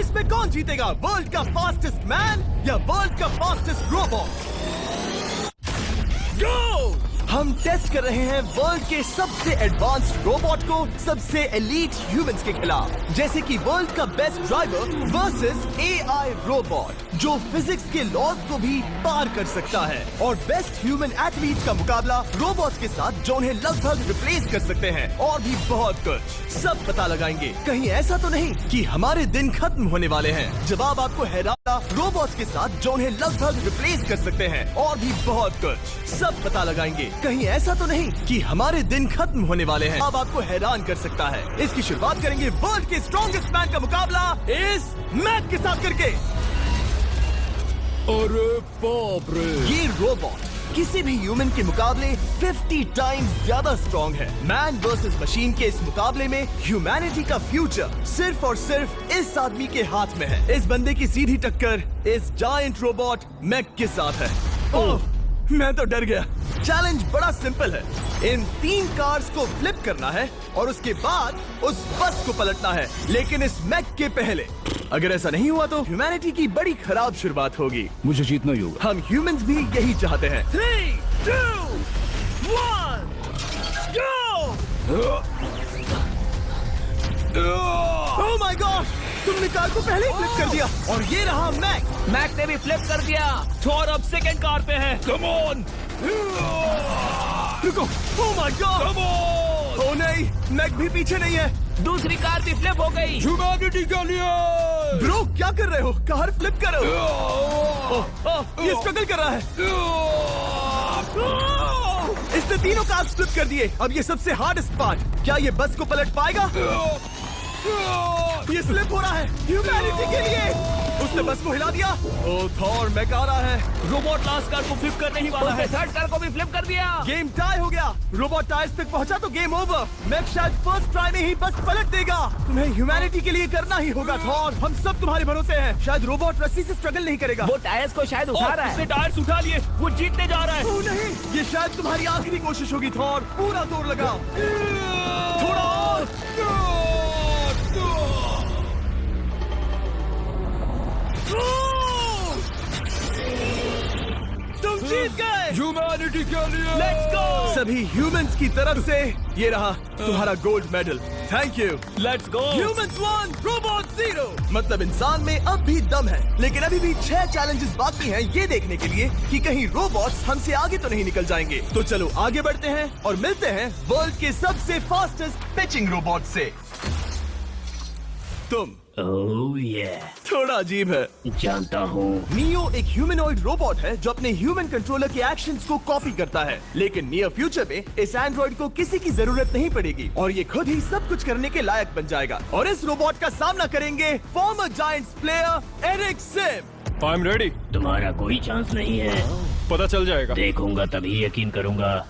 Race में कौन जीतेगा, वर्ल्ड का फास्टेस्ट मैन या वर्ल्ड का फास्टेस्ट रोबोट? गो! हम टेस्ट कर रहे हैं वर्ल्ड के सबसे एडवांस्ड रोबोट को सबसे एलीट ह्यूमंस के खिलाफ, जैसे कि वर्ल्ड का best driver versus AI robot जो फिजिक्स के लॉज को भी पार कर सकता है, और बेस्ट ह्यूमन एथलीट का मुकाबला रोबोट्स के साथ जो उन्हें लगभग रिप्लेस कर सकते हैं, और भी बहुत कुछ। सब पता लगाएंगे। कहीं ऐसा तो नहीं कि हमारे दिन खत्म होने वाले हैं। जवाब आपको हैरान, रोबोट्स के साथ जो उन्हें लगभग रिप्लेस कर सकते हैं, और भी बहुत कुछ। सब पता लगाएंगे। कहीं ऐसा तो नहीं कि हमारे दिन खत्म होने वाले हैं। अब आपको हैरान कर सकता है। इसकी शुरुआत करेंगे वर्ल्ड के स्ट्रॉन्गेस्ट मैन का मुकाबला इस मैक के साथ करके। अरे बाप रे! ये रोबोट किसी भी ह्यूमन के मुकाबले 50 टाइम्स ज्यादा स्ट्रॉन्ग है। मैन वर्सेस मशीन के इस मुकाबले में ह्यूमैनिटी का फ्यूचर सिर्फ और सिर्फ इस आदमी के हाथ में है। इस बंदे की सीधी टक्कर इस जायंट रोबोट मैक के साथ है। ओह, मैं तो डर गया। चैलेंज बड़ा सिंपल है। इन 3 कार्स को फ्लिप करना है और उसके बाद उस बस को पलटना है, लेकिन इस मैक के पहले। अगर ऐसा नहीं हुआ तो ह्यूमैनिटी की बड़ी खराब शुरुआत होगी। मुझे जीतना ही होगा। हम ह्यूमंस भी यही चाहते हैं। 3, 2, 1, गो! Oh my god! तुमने कार को पहले ही फ्लिप कर दिया, और ये रहा मैक। मैक ने भी फ्लिप कर दिया। थॉर अब सेकंड कार पे है। Come on! रुको! Oh my god! Come on! Oh नहीं, मैक भी पीछे नहीं है। दूसरी कार भी फ्लिप हो गई। ह्यूमैनिटी के लिए! ब्रो, क्या कर रहे हो? कार फ्लिप करो। ये स्ट्रगल कर रहा है। इसने तीनों कार फ्लिप कर दिए। अब ये सबसे हार्डेस्ट पार्ट। क्या ये बस को पलट पाएगा? ये स्लिप हो रहा है ह्यूमैनिटी के लिए। उसने बस को हिला दिया। ओह थॉर, मैक आ रहा है। रोबोट लास्ट कार को फ्लिप करने ही वाला है। थर्ड कार को भी फ्लिप कर दिया। गेम टाई हो गया। रोबोट टायर्स तक पहुंचा तो गेम ओवर। मैक शायद फर्स्ट ट्राई में ही बस पलट देगा। तुम्हें ह्यूमैनिटी के लिए करना ही होगा थॉर। हम सब तुम्हारे भरोसे हैं। शायद रोबोट रस्सी से स्ट्रगल नहीं करेगा। वो टायर्स को शायद उठा रहा है। उसने टायर्स उठा लिए। वो जीतने जा रहा है। ओह नहीं, ये शायद तुम्हारी आखिरी कोशिश होगी थॉर। पूरा जोर लगाओ। थोड़ा और। तुम जीत गए। ह्यूमैनिटी के लिए! Let's go! सभी ह्यूमंस की तरफ से ये रहा तुम्हारा gold medal. Thank you. Let's go. Humans 1, robot 0। मतलब इंसान में अब भी दम है, लेकिन अभी भी 6 चैलेंजेस बाकी हैं ये देखने के लिए कि कहीं रोबोट्स हमसे आगे तो नहीं निकल जाएंगे। तो चलो आगे बढ़ते हैं और मिलते हैं वर्ल्ड के सबसे फास्टेस्ट पिचिंग रोबोट से। तुम ओह ये थोड़ा अजीब है, जानता हूँ। नियो एक ह्यूमनॉइड रोबोट है जो अपने ह्यूमन कंट्रोलर के एक्शंस को कॉपी करता है, लेकिन नियर फ्यूचर में इस एंड्रॉइड को किसी की जरूरत नहीं पड़ेगी और ये खुद ही सब कुछ करने के लायक बन जाएगा। और इस रोबोट का सामना करेंगे former Giants player Eric Sim. I am ready. तुम्हारा कोई चांस नहीं है। पता चल जाएगा। देखूंगा तभी यकीन करूंगा।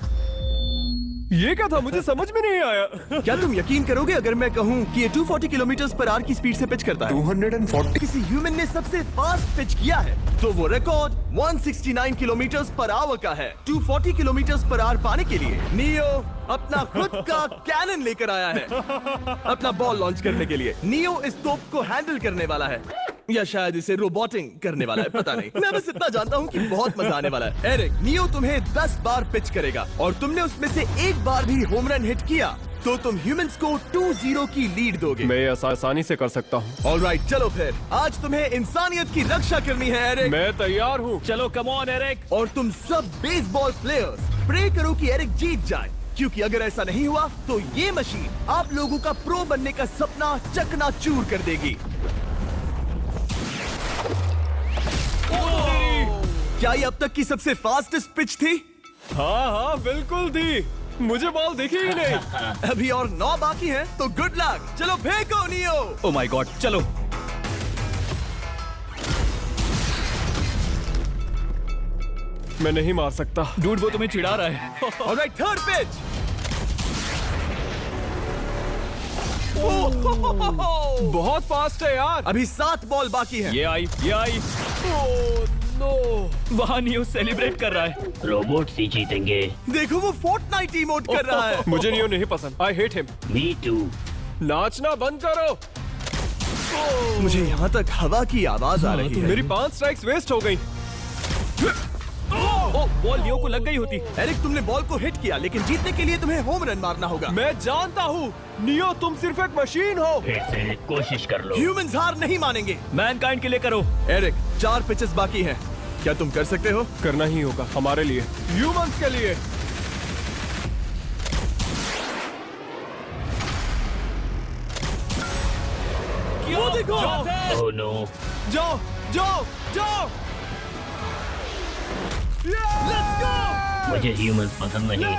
ये क्या था? मुझे समझ में नहीं आया। क्या तुम यकीन करोगे अगर मैं कहूँ कि ये 240 किलोमीटर पर आवर की स्पीड से पिच करता है? 240। किसी ह्यूमन ने सबसे फास्ट पिच किया है तो वो रिकॉर्ड 169 किलोमीटर पर आवर का है। 240 किलोमीटर पर आवर पाने के लिए नियो अपना खुद का कैनन लेकर आया है अपना बॉल लॉन्च करने के लिए। नियो इस तोप को हैंडल करने वाला है, या शायद इसे रोबोटिंग करने वाला है, पता नहीं। मैं बस इतना जानता हूँ कि बहुत मजा आने वाला है। एरिक, नियो तुम्हें 10 बार पिच करेगा और तुमने उसमें से एक बार भी होम रन हिट किया तो तुम ह्यूमंस को 2-0 की लीड दोगे। मैं आसानी से कर सकता हूँ। ऑलराइट, चलो फिर आज तुम्हें इंसानियत की रक्षा करनी है एरिक। मैं तैयार हूँ। चलो कम ऑन एरिक। और तुम सब बेसबॉल प्लेयर्स प्रे करो कि एरिक जीत जाए, क्योंकि अगर ऐसा नहीं हुआ तो ये मशीन आप लोगों का प्रो बनने का सपना चकनाचूर कर देगी। क्या ये अब तक की सबसे फास्टेस्ट पिच थी? हाँ हाँ बिल्कुल थी। मुझे बॉल दिखी ही नहीं। अभी और 9 बाकी हैं, तो गुड लक। चलो फेंको नियो। ओह माय गॉड, चलो। मैं नहीं मार सकता। डूड, वो तुम्हें चिढ़ा रहा है। Alright, third pitch. बहुत फास्ट है यार। अभी 7 बॉल बाकी हैं। ये आई। Oh no. वहाँ नियो सेलिब्रेट कर रहा है। रोबोट्स ही जीतेंगे। देखो वो फोर्टनाइट इमोट कर रहा है। मुझे नियो नहीं पसंद। I hate him. Me too. नाचना बंद करो। मुझे यहाँ तक हवा की आवाज आ रही है। मेरी 5 स्ट्राइक्स वेस्ट हो गई। ओ, बॉल लियो को लग गई होती। एरिक, तुमने बॉल को हिट किया, लेकिन जीतने के लिए तुम्हें होम रन मारना होगा। मैं जानता हूँ नियो, तुम सिर्फ एक मशीन हो। फिर से कोशिश कर लो। ह्यूमंस हार नहीं मानेंगे। मैनकाइंड के लिए करो। एरिक, 4 पिचेस बाकी हैं। क्या तुम कर सकते हो? करना ही होगा हमारे लिए, ह्यूमंस के लिए। वो देखो। Oh no. जाओ जाओ जाओ। Let's go. मुझे ह्यूमंस पसंद नहीं।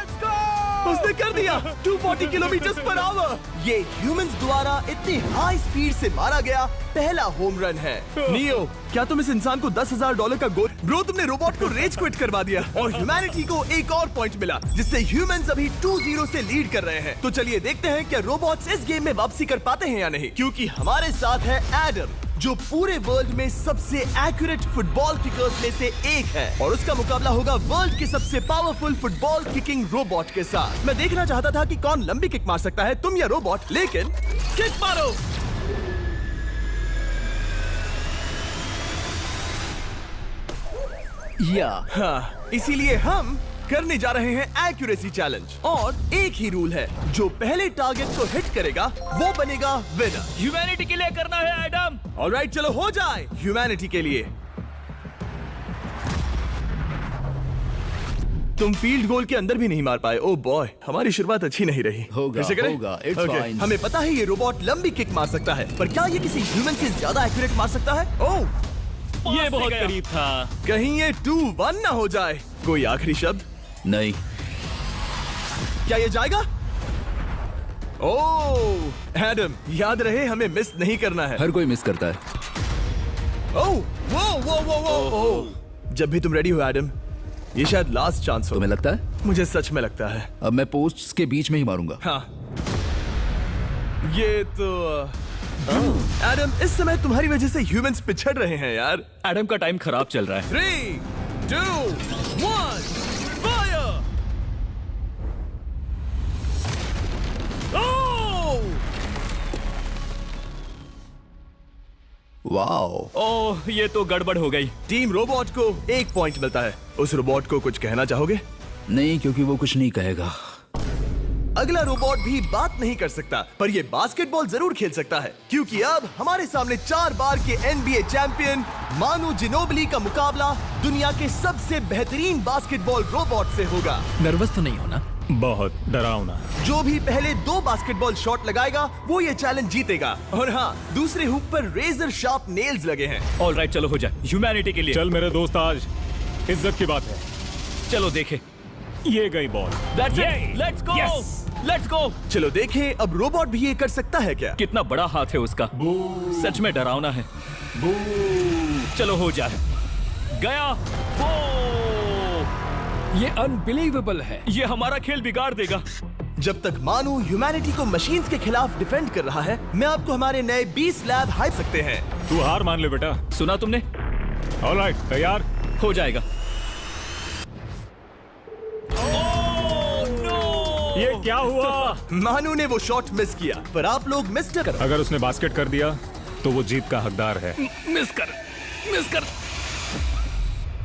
उसने कर दिया 240 किलोमीटर पर आवर। ये ह्यूमंस द्वारा इतनी हाई स्पीड से मारा गया पहला होम रन है। नियो, क्या तुम इस इंसान को $10,000 का गोल? ब्रो, तुमने रोबोट को रेज क्विट करवा दिया और ह्यूमैनिटी को एक और पॉइंट मिला, जिससे ह्यूमंस अभी 2-0 से लीड कर रहे हैं। तो चलिए देखते हैं क्या रोबोट्स इस गेम में वापसी कर पाते हैं या नहीं, क्योंकि हमारे साथ है एडम, जो पूरे वर्ल्ड में सबसे एक्यूरेट फुटबॉल किकर्स में से एक है, और उसका मुकाबला होगा वर्ल्ड के सबसे पावरफुल फुटबॉल किकिंग रोबोट के साथ। मैं देखना चाहता था कि कौन लंबी किक मार सकता है, तुम या रोबोट, लेकिन किक मारो। हाँ, इसीलिए हम करने जा रहे हैं एक्यूरेसी चैलेंज, और एक ही रूल है, जो पहले टारगेट को हिट करेगा वो बनेगा विनर। ह्यूमैनिटी के लिए करना है एडम। ऑलराइट, चलो हो जाए ह्यूमैनिटी के लिए। तुम फील्ड गोल के अंदर भी नहीं मार पाए। ओह बॉय, हमारी शुरुआत अच्छी नहीं रही। होगा, फिर से करें? होगा, it's Okay, fine. हमें पता है ये रोबोट लंबी किक मार सकता है, पर क्या ये किसी ह्यूमन से ज्यादा एक्यूरेट मार सकता है? ओह, ये बहुत करीब था। कहीं ये 2-1 ना हो जाए। कोई आखिरी शब्द? नहीं। क्या ये जाएगा? ओह एडम, याद रहे हमें मिस नहीं करना है। हर कोई मिस करता है। ओह वो वो वो वो ओह। जब भी तुम रेडी हो एडम, ये शायद लास्ट चांस हो। तुम्हें लगता है? मुझे सच में लगता है। अब मैं पोस्ट्स के बीच में ही मारूंगा। हाँ, ये तो एडम, इस समय तुम्हारी वजह से ह्यूमंस पिछड़ रहे हैं यार। एडम का टाइम खराब चल रहा है। 3, 2, 1, फायर! वाओ। ओह, ये तो गड़बड़ हो गई। टीम रोबोट को 1 पॉइंट मिलता है। उस रोबोट को कुछ कहना चाहोगे? नहीं, क्योंकि वो कुछ नहीं कहेगा। अगला रोबोट भी बात नहीं कर सकता, पर ये बास्केटबॉल जरूर खेल सकता है, क्योंकि अब हमारे सामने 4 बार के NBA चैंपियन मानू जिनोबिली का मुकाबला दुनिया के सबसे बेहतरीन बास्केटबॉल रोबोट से होगा। नर्वस तो नहीं होना? बहुत डरावना। जो भी पहले 2 बास्केटबॉल शॉट लगाएगा वो ये चैलेंज जीतेगा। और हाँ, दूसरे हुक पर रेजर शार्प नेल्स लगे हैं। ऑलराइट, चलो हो जाए ह्यूमैनिटी के लिए। चल मेरे दोस्त, आज इज्जत की बात है। चलो देखे। ये गई ball. That's it. Let's go. Yes. Let's go. चलो देखें अब रोबोट भी ये कर सकता है क्या? कितना बड़ा हाथ है उसका। सच में डरावना है। चलो हो जाए। गया। वो ये अनबिलीवेबल है। ये हमारा खेल बिगाड़ देगा। जब तक मानू ह्यूमैनिटी को मशीन्स के खिलाफ डिफेंड कर रहा है, मैं आपको हमारे नए 20 लैब हाइप सकते हैं। तू हार मान ले बेटा। सुना तुमने? ऑलराइट, तैयार? हो जाएगा। ये क्या हुआ? मानू ने वो शॉट मिस किया, पर आप लोग मिस्टर कर। अगर उसने बास्केट कर दिया तो वो जीत का हकदार है। मिस कर।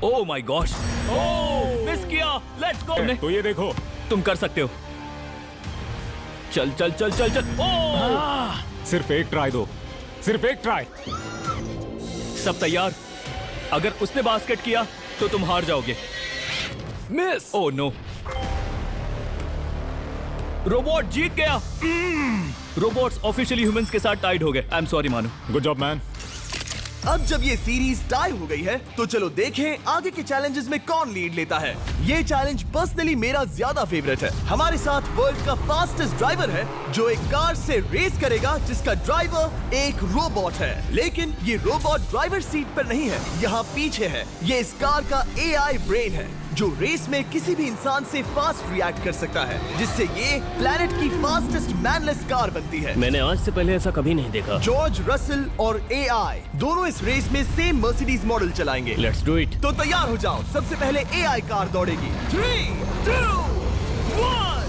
Oh my gosh. Oh, miss किया। Let's go. तो ये देखो, तुम कर सकते हो। चल चल चल चल चल। ओह, सिर्फ एक ट्राई दो, सिर्फ एक ट्राई। सब तैयार? अगर उसने बास्केट किया तो तुम हार जाओगे। मिस। ओह नो, रोबोट जीत गया। रोबोट्स ऑफिशियली ह्यूमंस के साथ टाइड हो गए। आई एम सॉरी मानू। Good job man. अब जब ये सीरीज टाई हो गई है, तो चलो देखें आगे के चैलेंजेस में कौन लीड लेता है। ये चैलेंज पर्सनली मेरा ज्यादा फेवरेट है। हमारे साथ वर्ल्ड का फास्टेस्ट ड्राइवर है, जो एक कार से रेस करेगा जिसका ड्राइवर एक रोबोट है। लेकिन ये रोबोट ड्राइवर सीट पर नहीं है, यहाँ पीछे है। ये इस कार का AI ब्रेन है, जो रेस में किसी भी इंसान से फास्ट रिएक्ट कर सकता है, जिससे ये प्लैनेट की फास्टेस्ट मैनलेस कार बनती है। मैंने आज से पहले ऐसा कभी नहीं देखा। जॉर्ज रसल और AI दोनों इस रेस में सेम मर्सिडीज मॉडल चलाएंगे। Let's do it. तो तैयार हो जाओ। सबसे पहले AI कार दौड़ेगी। 3, 2, 1,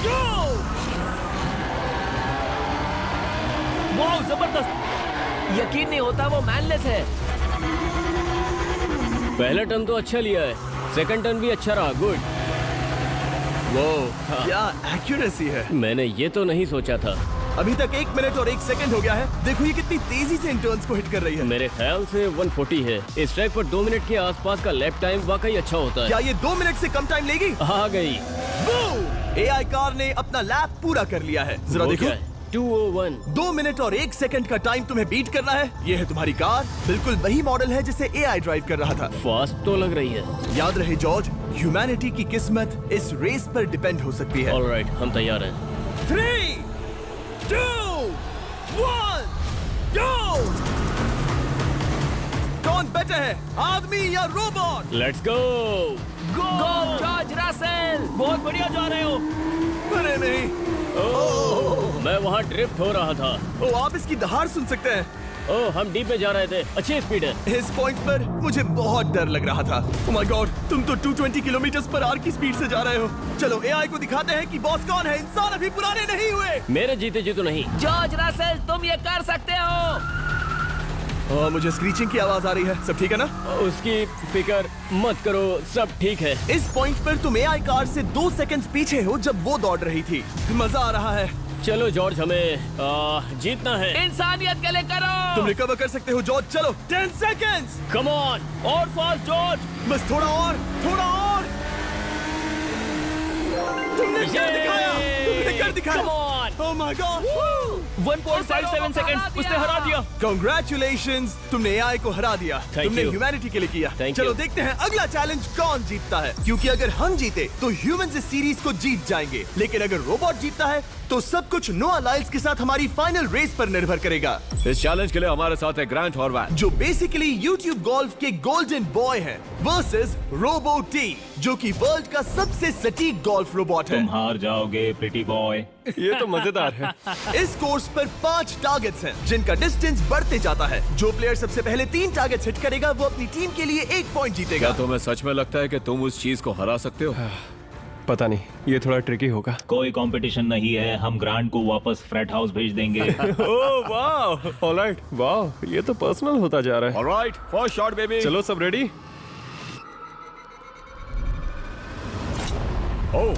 गो! वाह, जबरदस्त। यकीन नहीं होता वो मैनलेस है। पहला टर्न तो अच्छा लिया है, सेकंड टर्न भी अच्छा रहा। गुड। वो क्या एक्यूरेसी है। मैंने ये तो नहीं सोचा था। अभी तक 1 मिनट और 1 सेकंड हो गया है। देखो ये कितनी तेजी से इन टर्न्स को हिट कर रही है। मेरे ख्याल से 140 है। इस ट्रैक पर 2 मिनट के आसपास का लैप टाइम वाकई अच्छा होता है। क्या ये 2 मिनट से कम टाइम लेगी? आ गई। एआई कार ने अपना लैप पूरा कर लिया है। जरा वो देखो। क्या है? 201। 2 मिनट और 1 सेकंड का टाइम तुम्हें बीट करना है। ये है तुम्हारी कार। बिल्कुल वही मॉडल है जिसे एआई ड्राइव कर रहा था। फास्ट तो लग रही है। याद रहे जॉर्ज, ह्यूमैनिटी की किस्मत इस रेस पर डिपेंड हो सकती है। ऑलराइट, हम तैयार हैं। 3, 2, 1, गो! कौन बेटर है, आदमी या robot? Let's go. Go George Russell. बहुत बढ़िया जा रहे हो। अरे नहीं। मैं वहाँ ड्रिफ्ट हो रहा था। ओ, आप इसकी दहाड़ सुन सकते हैं। ओह, हम डीप में जा रहे थे। अच्छी स्पीड है। इस पॉइंट पर मुझे बहुत डर लग रहा था। ओह माय गॉड, तुम तो 220 किलोमीटर पर आवर की स्पीड से जा रहे हो। चलो एआई को दिखाते हैं कि बॉस कौन है। इंसान अभी पुराने नहीं हुए। मेरे जीते जी तो नहीं। जॉर्ज रसेल, तुम ये कर सकते हो। मुझे स्क्रीचिंग की आवाज आ रही है। सब ठीक है ना? उसकी फिक्र मत करो, सब ठीक है। इस पॉइंट पर तुम एआई कार से 2 सेकंड पीछे हो जब वो दौड़ रही थी। मजा आ रहा है। चलो जॉर्ज, हमें जीतना है। इंसानियत के लिए करो। तुम रिकवर कर सकते हो जॉर्ज। चलो 10 सेकंड्स। Come on. और फास्ट जॉर्ज। बस थोड़ा और, थोड़ा और। तुमने कर दिखाया। तुमने कर दिखाया। कम on. Oh my God. 1.57 seconds उसने हरा दिया। Congratulations, तुमने एआई को हरा दिया। Thank तुमने you. ह्यूमैनिटी के लिए किया। Thank चलो you. देखते हैं अगला चैलेंज कौन जीतता है। क्योंकि अगर हम जीते तो ह्यूमंस इस सीरीज को जीत जाएंगे, लेकिन अगर रोबोट जीतता है तो सब कुछ नोआ लाइल्स के साथ हमारी फाइनल रेस पर निर्भर करेगा। इस चैलेंज के लिए हमारे साथ है ग्रांट हॉर्वैट, जो बेसिकली YouTube गोल्फ के गोल्डन बॉय हैं, वर्सेस रोबो टी, जो कि वर्ल्ड का सबसे सटीक गोल्फ रोबोट है। हार जाओगे प्रिटी बॉय। ये तो मजेदार है। इस कोर्स पर 5 टारगेट्स हैं, जिनका डिस्टेंस बढ़ते जाता है। जो प्लेयर सबसे पहले 3 टारगेट्स हिट करेगा वो अपनी टीम के लिए 1 पॉइंट जीतेगा। क्या तुम्हें सच में लगता है कि तुम उस चीज को हरा सकते हो? पता नहीं, ये थोड़ा ट्रिकी होगा। कोई कंपटीशन नहीं है, हम ग्रांट को वापस फ्रेट हाउस भेज देंगे। ओह वाह, ऑलराइट, वाह, ये तो पर्सनल होता जा रहा है। Alright, first shot baby. चलो सब रेडी? ओह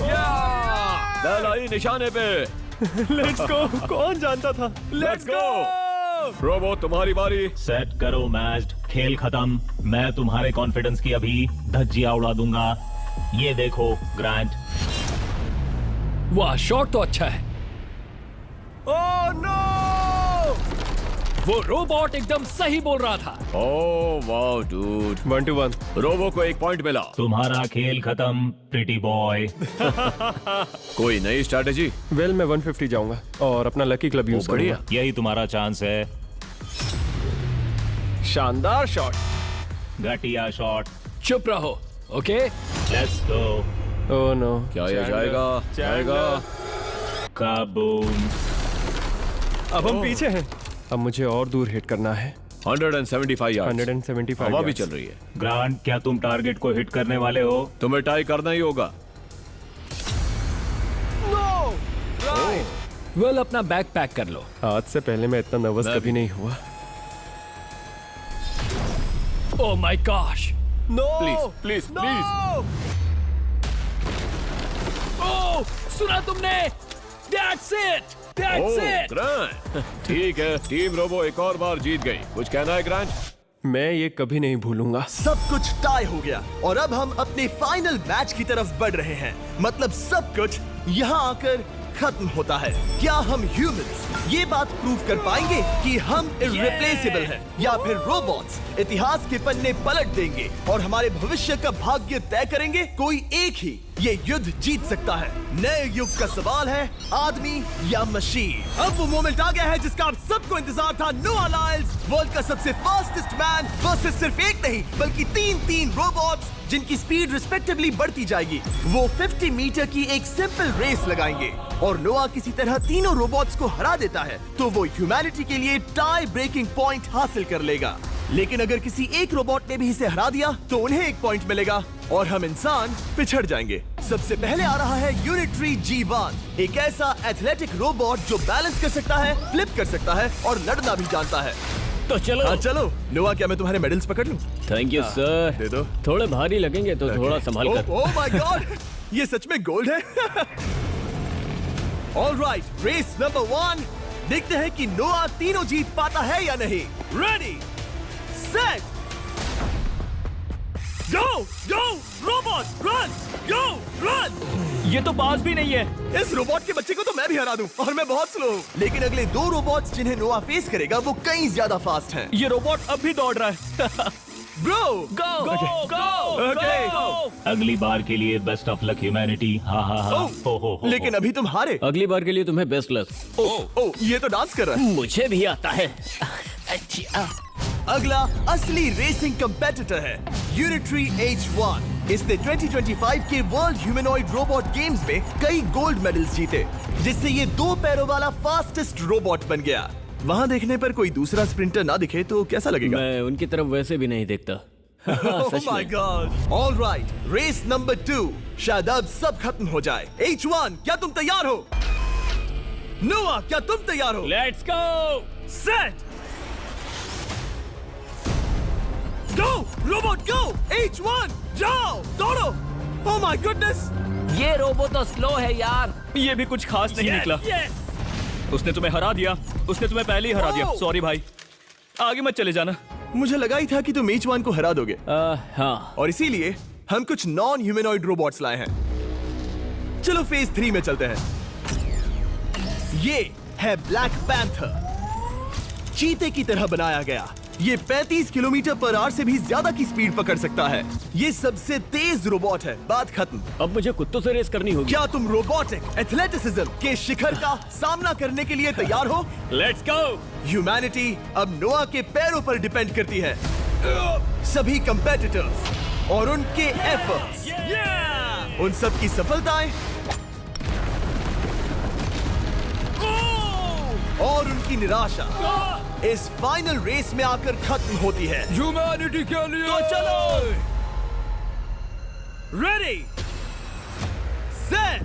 या! बैल आई निशाने पे। Let's go. कौन जानता था? Let's go. रोबो, तुम्हारी बारी। सेट करो मैच, खेल खत्म। मैं तुम्हारे कॉन्फिडेंस की अभी धज्जियां उड़ा दूंगा। ये देखो ग्रांट। वाह, शॉट तो अच्छा है। Oh no! वो रोबोट एकदम सही बोल रहा था। Oh wow dude. 1 to 1। Robo को 1 पॉइंट मिला। तुम्हारा खेल खत्म प्रिटी बॉय। कोई नई स्ट्रैटेजी? वेल, मैं 150 जाऊंगा और अपना लकी क्लब यूज बढ़िया। करूंगा। यही तुम्हारा चांस है। शानदार शॉट। घटिया शॉट। चुप रहो, okay? Let's go. Oh no. क्या ये जाएगा? जाएगा। काबूम। अब हम पीछे हैं। अब मुझे और दूर हिट करना है। 175 यार्ड्स। 175 हवा भी yards। चल रही है। ग्रांट, क्या तुम टारगेट को हिट करने वाले हो? तुम्हें टाई करना ही होगा। वेल, अपना बैग पैक कर लो। आज से पहले मैं इतना नर्वस मैं कभी भी। नहीं हुआ। Oh my gosh! No please please please. Oh, सुना तुमने? That's it! That's it! Grant, ठीक है, टीम रोबो एक और बार जीत गई। कुछ कहना है ग्रांट? मैं ये कभी नहीं भूलूंगा। सब कुछ टाई हो गया और अब हम अपने फाइनल मैच की तरफ बढ़ रहे हैं। मतलब सब कुछ यहाँ आकर खत्म होता है। क्या हम ह्यूमंस ये बात प्रूव कर पाएंगे कि हम इररिप्लेसेबल हैं, या फिर रोबोट्स इतिहास के पन्ने पलट देंगे और हमारे भविष्य का भाग्य तय करेंगे? कोई एक ही ये युद्ध जीत सकता है। नए युग का सवाल है, आदमी या मशीन। अब वो मोमेंट आ गया है जिसका आप सबको इंतजार था। नोआ लाइल्स, वर्ल्ड का सबसे फास्टेस्ट मैन वर्सेस सिर्फ एक नहीं बल्कि 3 रोबोट्स जिनकी स्पीड रिस्पेक्टिवली बढ़ती जाएगी। वो 50 मीटर की एक सिंपल रेस लगाएंगे और नोआ किसी तरह तीनों रोबोट्स को हरा देता है तो वो ह्यूमैनिटी के लिए टाई ब्रेकिंग पॉइंट हासिल कर लेगा। लेकिन अगर किसी एक रोबोट ने भी इसे हरा दिया तो उन्हें 1 पॉइंट मिलेगा और हम इंसान पिछड़ जाएंगे। सबसे पहले आ रहा है यूनिट्री G1, एक ऐसा एथलेटिक रोबोट जो बैलेंस कर सकता है, फ्लिप कर सकता है और लड़ना भी जानता है। तो चलो। हाँ चलो। नोआ, क्या मैं तुम्हारे मेडल्स पकड़ लूं? Thank you sir. दे दो। थोड़े भारी लगेंगे तो थोड़ा संभाल कर। ओह माय गॉड, ये सच में गोल्ड है। ऑलराइट, रेस नंबर 1, देखते हैं कि नोआ तीनों जीत पाता है या नहीं। रेडी, सेट, गो गो रोबोट रन, गो रन। ये तो पास भी नहीं है। इस रोबोट के बच्चे को तो मैं भी हरा दूं, और मैं बहुत स्लो हूं। लेकिन अगले 2 रोबोट्स जिन्हें नोआ फेस करेगा वो कहीं ज्यादा फास्ट हैं। ये रोबोट अब भी दौड़ रहा है। ब्रो, गो गो गो ओके। अगली बार के लिए बेस्ट ऑफ लक ह्यूमैनिटी। हाँ हाँ हाँ। हो। लेकिन अभी तुम हारे। अगली बार के लिए तुम्हें बेस्ट लक। ओ, ये तो डांस कर रहा है। मुझे भी आता है। अगला असली रेसिंग कंपेटिटर है यूनिट्री H1। इसने 2025 के वर्ल्ड ह्यूमनॉइड रोबोट गेम्स में कई गोल्ड मेडल्स जीते, जिससे ये 2 पैरों वाला फास्टेस्ट रोबोट बन गया। वहाँ देखने पर कोई दूसरा स्प्रिंटर ना दिखे तो कैसा लगेगा? मैं उनकी तरफ वैसे भी नहीं देखता। Oh my God! All right, race number 2। शायद अब सब खत्म हो जाए। H1, क्या तुम तैयार हो? नोआ, क्या तुम तैयार हो? Let's go. Set, go robot go. H1, जाओ, दौड़ो। Oh my goodness! ये रोबो तो स्लो है यार। ये भी कुछ खास नहीं निकला। उसने तुम्हें हरा दिया। उसने तुम्हें पहले ही हरा दिया। सॉरी भाई, आगे मत चले जाना। मुझे लगा ही था कि तुम H1 को हरा दोगे, हाँ। और इसीलिए हम कुछ नॉन ह्यूमनॉइड रोबोट्स लाए हैं। चलो फेज 3 में चलते हैं। ये है ब्लैक पैंथर, चीते की तरह बनाया गया। ये 35 किलोमीटर पर आवर से भी ज्यादा की स्पीड पकड़ सकता है। ये सबसे तेज रोबोट है। बात खत्म। अब मुझे कुत्तों से रेस करनी होगी। क्या तुम रोबोटिक एथलेटिसिज्म के शिखर का सामना करने के लिए तैयार हो? Let's go. ह्यूमैनिटी अब नोआ के पैरों पर डिपेंड करती है। सभी कंपेटिटर्स और उनके एफर्ट्स, उन सब की सफलताएं और उनकी निराशा इस फाइनल रेस में आकर खत्म होती है। ह्यूमैनिटी के लिए। तो चलो, रेडी, सेट,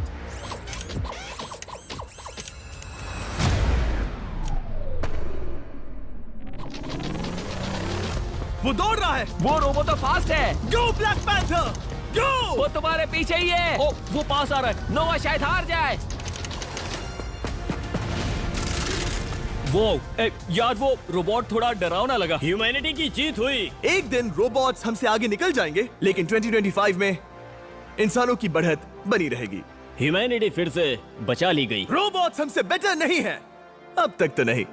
वो दौड़ रहा है। वो रोबो तो फास्ट है। गो ब्लैक पैंथर, गो। वो तुम्हारे पीछे ही है। ओ, वो पास आ रहा है। नोआ शायद हार जाए। यार वो रोबोट थोड़ा डरावना लगा। ह्यूमैनिटी की जीत हुई। एक दिन रोबोट्स हमसे आगे निकल जाएंगे, लेकिन 2025 में इंसानों की बढ़त बनी रहेगी। ह्यूमैनिटी फिर से बचा ली गई। रोबोट्स हमसे बेटर नहीं है, अब तक तो नहीं।